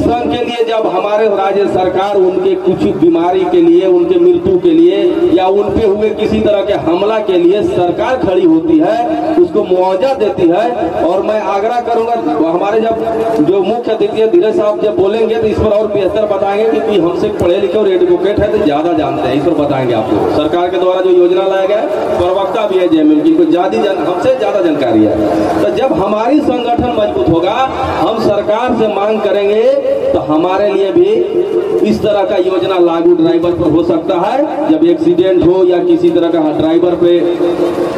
संघ के लिए जब हमारे राज्य सरकार उनके कुछ बीमारी के लिए, उनके मृत्यु के लिए या उन पे हुए किसी तरह के हमला के लिए सरकार खड़ी होती है, उसको मुआवजा देती है। और मैं आग्रह करूंगा, हमारे जब जो मुख्य अतिथि धीरज साहब जब बोलेंगे तो इस पर और बेहतर बताएंगे, क्योंकि हमसे पढ़े लिखे और एडवोकेट है तो ज्यादा जानते हैं, इस पर बताएंगे आपको। सरकार के द्वारा जो योजना लाया गया है, प्रवक्ता भी है जेएमएम की, हमसे ज्यादा जानकारी है। तो जब हमारी संगठन मजबूत होगा, हम सरकार से मांग करेंगे तो हमारे लिए भी इस तरह का योजना लागू ड्राइवर पर हो सकता है। जब एक्सीडेंट हो या किसी तरह का ड्राइवर पे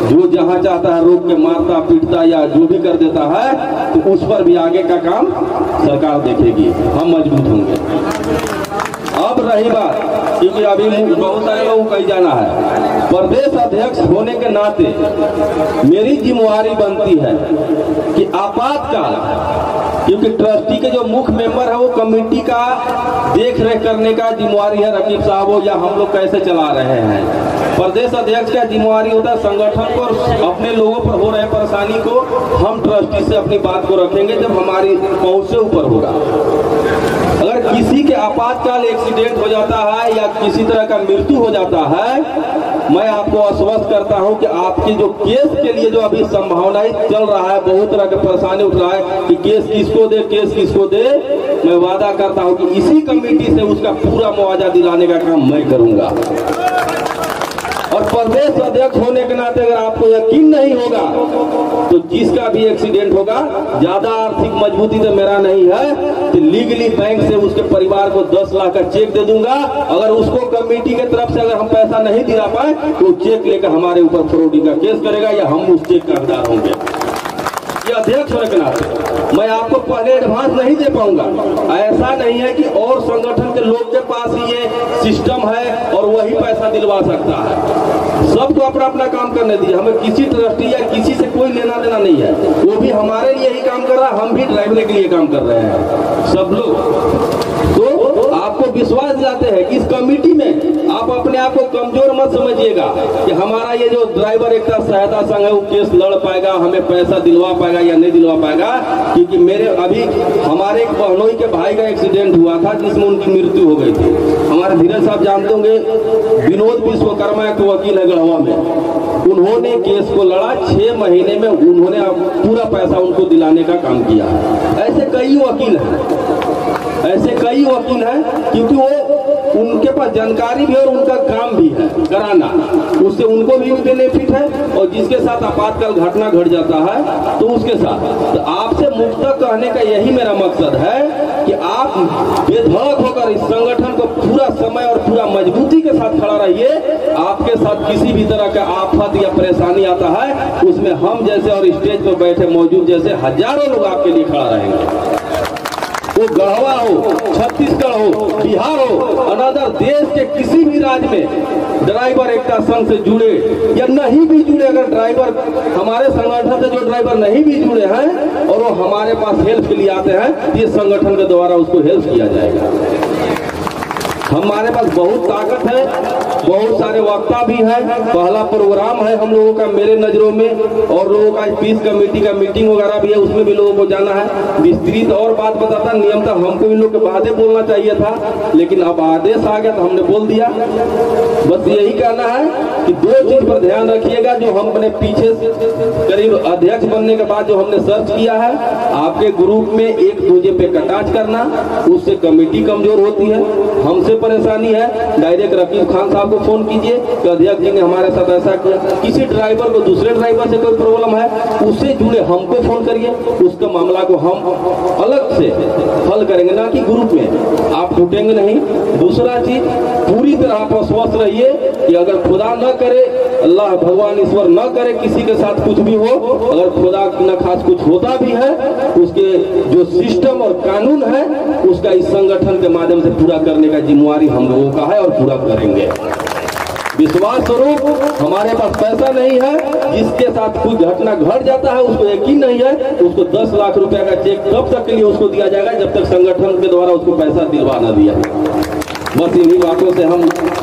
जो जहां चाहता है रोक के मारता पीटता या जो भी कर देता है, तो उस पर भी आगे का काम सरकार देखेगी, हम मजबूत होंगे। अब रही बात, क्योंकि अभी बहुत सारे लोगों को कहीं जाना है, प्रदेश अध्यक्ष होने के नाते मेरी जिम्मेवारी बनती है कि आपातकाल, क्योंकि ट्रस्टी के जो मुख्य मेंबर है वो कमेटी का देख रेख करने का जिम्मेवारी है, रकीब साहब हो या हम लोग कैसे चला रहे हैं। प्रदेश अध्यक्ष का जिम्मेवारी होता है संगठन को और अपने लोगों पर हो रहे परेशानी को हम ट्रस्टी से अपनी बात को रखेंगे जब हमारी पहुंच से ऊपर होगा। अगर किसी के आपातकाल एक्सीडेंट हो जाता है या किसी तरह का मृत्यु हो जाता है, मैं आपको आश्वस्त करता हूं कि आपके जो केस के लिए जो अभी संभावनाएं चल रहा है, बहुत तरह के परेशानी उठ रहा है कि केस किसको दे, केस किसको दे, मैं वादा करता हूं कि इसी कमेटी से उसका पूरा मुआवजा दिलाने का काम मैं करूंगा। और प्रदेश अध्यक्ष होने के नाते अगर आपको यकीन नहीं होगा तो जिसका भी एक्सीडेंट होगा, ज्यादा आर्थिक मजबूती तो मेरा नहीं है, तो लीगली बैंक से उसके परिवार को 10 लाख का चेक दे दूंगा। अगर उसको कमेटी के तरफ से अगर हम पैसा नहीं दिला पाए तो चेक लेकर हमारे ऊपर फ्रॉड का केस करेगा या हम उस चेक का हकदार होंगे। ये अध्यक्ष होने के नाते मैं आपको पहले एडवांस नहीं दे पाऊंगा। ऐसा नहीं है कि और संगठन के लोग के पास ही ये सिस्टम है और वही पैसा दिलवा सकता है। सबको अपना अपना काम करने दीजिए, हमें किसी ट्रस्टी या किसी से कोई लेना देना नहीं है। वो भी हमारे लिए ही काम कर रहा है, हम भी ड्राइवर के लिए काम कर रहे हैं सब लोग। तो आपको विश्वास दिलाते हैं कि इस कमेटी में आप अपने आप को कमजोर मत समझिएगा कि हमारा ये जो ड्राइवर एकता सहायता संघ है वो केस लड़ पाएगा, हमें पैसा दिलवा पाएगा या नहीं दिलवा पाएगा। क्योंकि मेरे अभी हमारे एक बहनोई के भाई का एक्सीडेंट हुआ था जिसमें उनकी मृत्यु हो गई थी। हमारे धीरज साहब जानते होंगे, विनोद विश्वकर्मा एक वकील है गढ़वा में, उन्होंने केस को लड़ा, 6 महीने में उन्होंने पूरा पैसा उनको दिलाने का काम किया। ऐसे कई वकील हैं, क्योंकि वो उनके पास जानकारी भी है और उनका काम भी है कराना, उससे उनको भी बेनिफिट है और जिसके साथ आपातकाल घटना घट जाता है तो उसके साथ। तो आपसे मुक्त कहने का यही मेरा मकसद है कि आप बेधड़क होकर इस संगठन को पूरा समय और पूरा मजबूती के साथ खड़ा रहिए। आपके साथ किसी भी तरह का आफत या परेशानी आता है, उसमें हम जैसे और स्टेज पर बैठे मौजूद जैसे हजारों लोग आपके लिए खड़ा रहेंगे। वो गढ़वा हो, छत्तीसगढ़ हो, बिहार हो, अनदर देश के किसी भी राज्य में ड्राइवर एकता संघ से जुड़े या नहीं भी जुड़े, अगर ड्राइवर हमारे संगठन से जो ड्राइवर नहीं भी जुड़े हैं और वो हमारे पास हेल्प के लिए आते हैं, ये संगठन के द्वारा उसको हेल्प किया जाएगा। हमारे पास बहुत ताकत है, बहुत सारे वक्ता भी हैं, पहला प्रोग्राम है हम लोगों का मेरे नजरों में, और लोगों का पीस कमेटी का मीटिंग वगैरह भी है, उसमें भी लोगों को जाना है। विस्तृत और बात बताता नियम था, हमको इन लोग के बातें बोलना चाहिए था, लेकिन अब आदेश आ गया तो हमने बोल दिया। बस यही कहना है कि 2 चीज पर ध्यान रखिएगा जो हम अपने पीछे करीब अध्यक्ष बनने के बाद जो हमने सर्च किया है, आपके ग्रुप में एक दूसरे पे कटाच करना, उससे कमेटी कमजोर होती है। हमसे परेशानी है, डायरेक्ट रकीब खान साहब को फोन कीजिए कि अध्यक्ष जी ने हमारे साथ ऐसा किया। किसी ड्राइवर को दूसरे ड्राइवर से कोई प्रॉब्लम है, उससे जुड़े हमको फोन करिए, उसका मामला को हम अलग से हल करेंगे, ना कि ग्रुप में। आप टूटेंगे नहीं। दूसरा चीज, पूरी तरह आप स्वस्थ रहिए कि अगर खुदा न करे, अल्लाह भगवान ईश्वर न करे किसी के साथ कुछ भी हो, अगर खुदा न खास कुछ होता भी है, उसके जो सिस्टम और कानून है उसका इस संगठन के माध्यम से पूरा करने का जिम्मेवारी हम लोगों का है और पूरा करेंगे। विश्वास स्वरूप हमारे पास पैसा नहीं है, जिसके साथ कोई घटना घट जाता है उसको यकीन नहीं है, उसको 10 लाख रुपए का चेक तब तक के लिए उसको दिया जाएगा जब तक संगठन के द्वारा उसको पैसा दिलवा न दिया। बस इन्हीं बातों से हम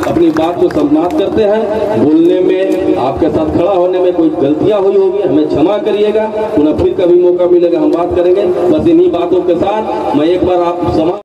अपनी बात को समाप्त करते हैं। बोलने में, आपके साथ खड़ा होने में कोई गलतियां हुई होगी, हमें क्षमा करिएगा। पुनः फिर कभी मौका मिलेगा हम बात करेंगे। बस इन्हीं बातों के साथ मैं एक बार आप